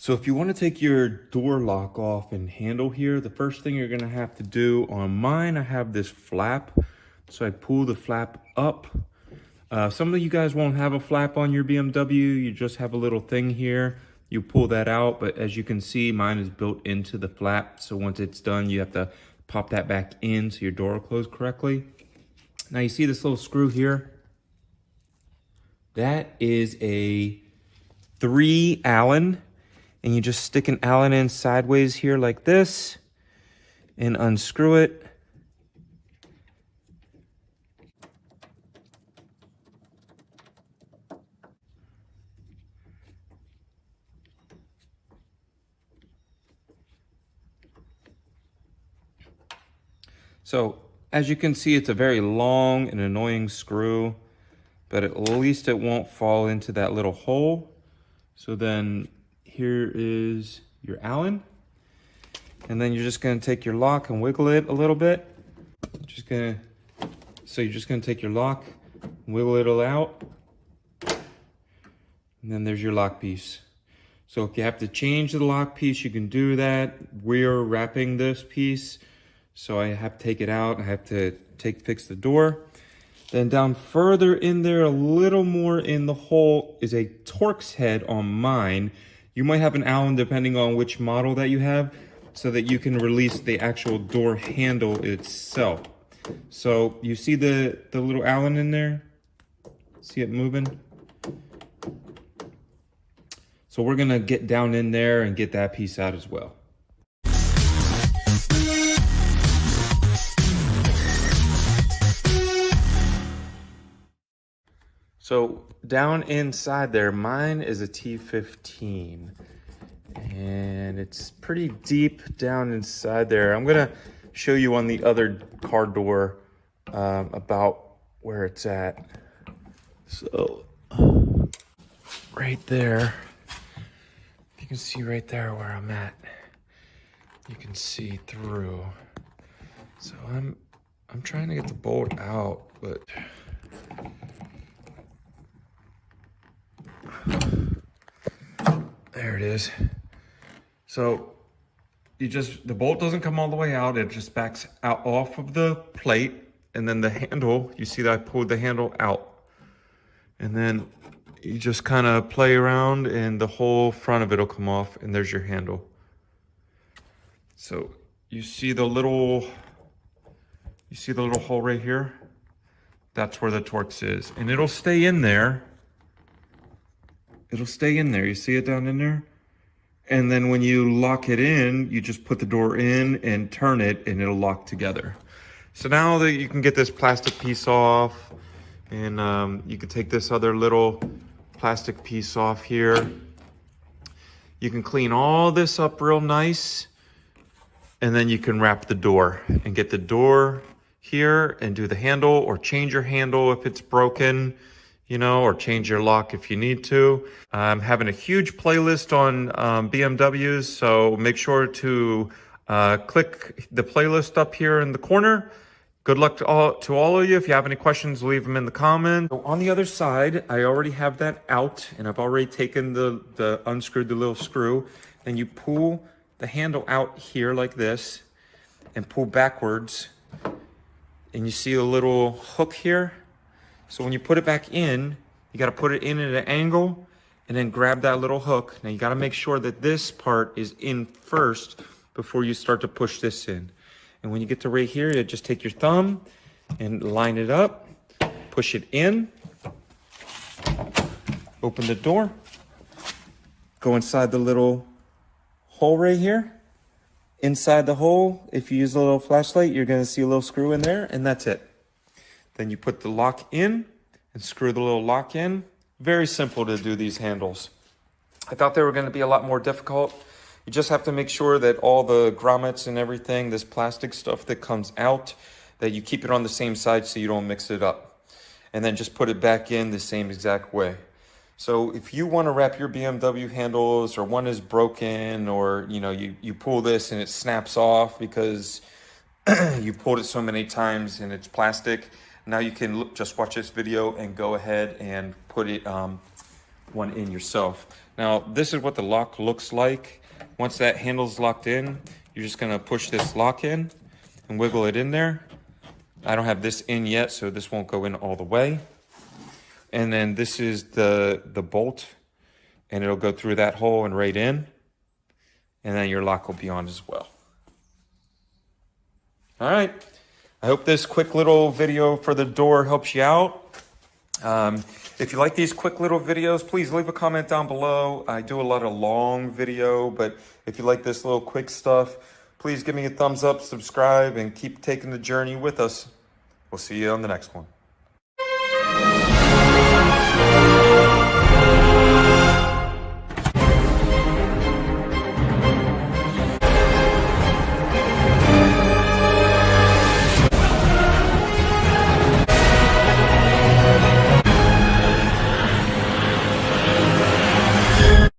So if you want to take your door lock off and handle here, the first thing you're going to have to do, on mine, I have this flap. So I pull the flap up. Some of you guys won't have a flap on your BMW. You just have a little thing here. You pull that out, but as you can see, mine is built into the flap. So once it's done, you have to pop that back in so your door will close correctly. Now you see this little screw here? That is a 3 Allen. And you just stick an Allen in sideways here like this and unscrew it. So as you can see, it's a very long and annoying screw, but at least it won't fall into that little hole. So then here is your Allen. And then you're just gonna take your lock and wiggle it a little bit. So you're just gonna take your lock, wiggle it all out, and then there's your lock piece. So if you have to change the lock piece, you can do that. We're wrapping this piece, so I have to take it out. I have to fix the door. Then down further in there, a little more in the hole, is a Torx head on mine. You might have an Allen depending on which model that you have, so that you can release the actual door handle itself. So you see the little Allen in there? See it moving? So we're gonna get down in there and get that piece out as well. So down inside there, mine is a T15 and it's pretty deep down inside there. I'm gonna show you on the other car door about where it's at. So right there, you can see right there where I'm at. You can see through. So I'm trying to get the bolt out, but there it is. So the bolt doesn't come all the way out. It just backs out off of the plate. And then the handle, you see that I pulled the handle out. And then you just kind of play around and the whole front of it will come off and there's your handle. So you see the little hole right here? That's where the Torx is. And it'll stay in there. It'll stay in there. You see it down in there? And then when you lock it in, you just put the door in and turn it and it'll lock together. So now that you can get this plastic piece off, and you can take this other little plastic piece off here. You can clean all this up real nice, and then you can wrap the door and get the door here and do the handle, or change your handle if it's broken, you know, or change your lock if you need to. I'm having a huge playlist on BMWs, so make sure to click the playlist up here in the corner. Good luck to all of you. If you have any questions, leave them in the comments. So on the other side, I already have that out, and I've already taken unscrewed the little screw. Then you pull the handle out here like this and pull backwards, and you see a little hook here. So when you put it back in, you got to put it in at an angle and then grab that little hook. Now you got to make sure that this part is in first before you start to push this in. And when you get to right here, you just take your thumb and line it up, push it in, open the door, go inside the little hole right here. Inside the hole, if you use a little flashlight, you're going to see a little screw in there, and that's it. Then you put the lock in and screw the little lock in. Very simple to do these handles. I thought they were going to be a lot more difficult. You just have to make sure that all the grommets and everything, this plastic stuff that comes out, that you keep it on the same side so you don't mix it up. And then just put it back in the same exact way. So if you want to wrap your BMW handles, or one is broken, or you pull this and it snaps off because you pulled it so many times and it's plastic, now you can just watch this video and go ahead and put one in yourself. Now, this is what the lock looks like. Once that handle's locked in, you're just gonna push this lock in and wiggle it in there. I don't have this in yet, so this won't go in all the way. And then this is the bolt, and it'll go through that hole and right in. And then your lock will be on as well. All right, I hope this quick little video for the door helps you out. If you like these quick little videos, please leave a comment down below. I do a lot of long video, but if you like this little quick stuff, please give me a thumbs up, subscribe, and keep taking the journey with us. We'll see you on the next one.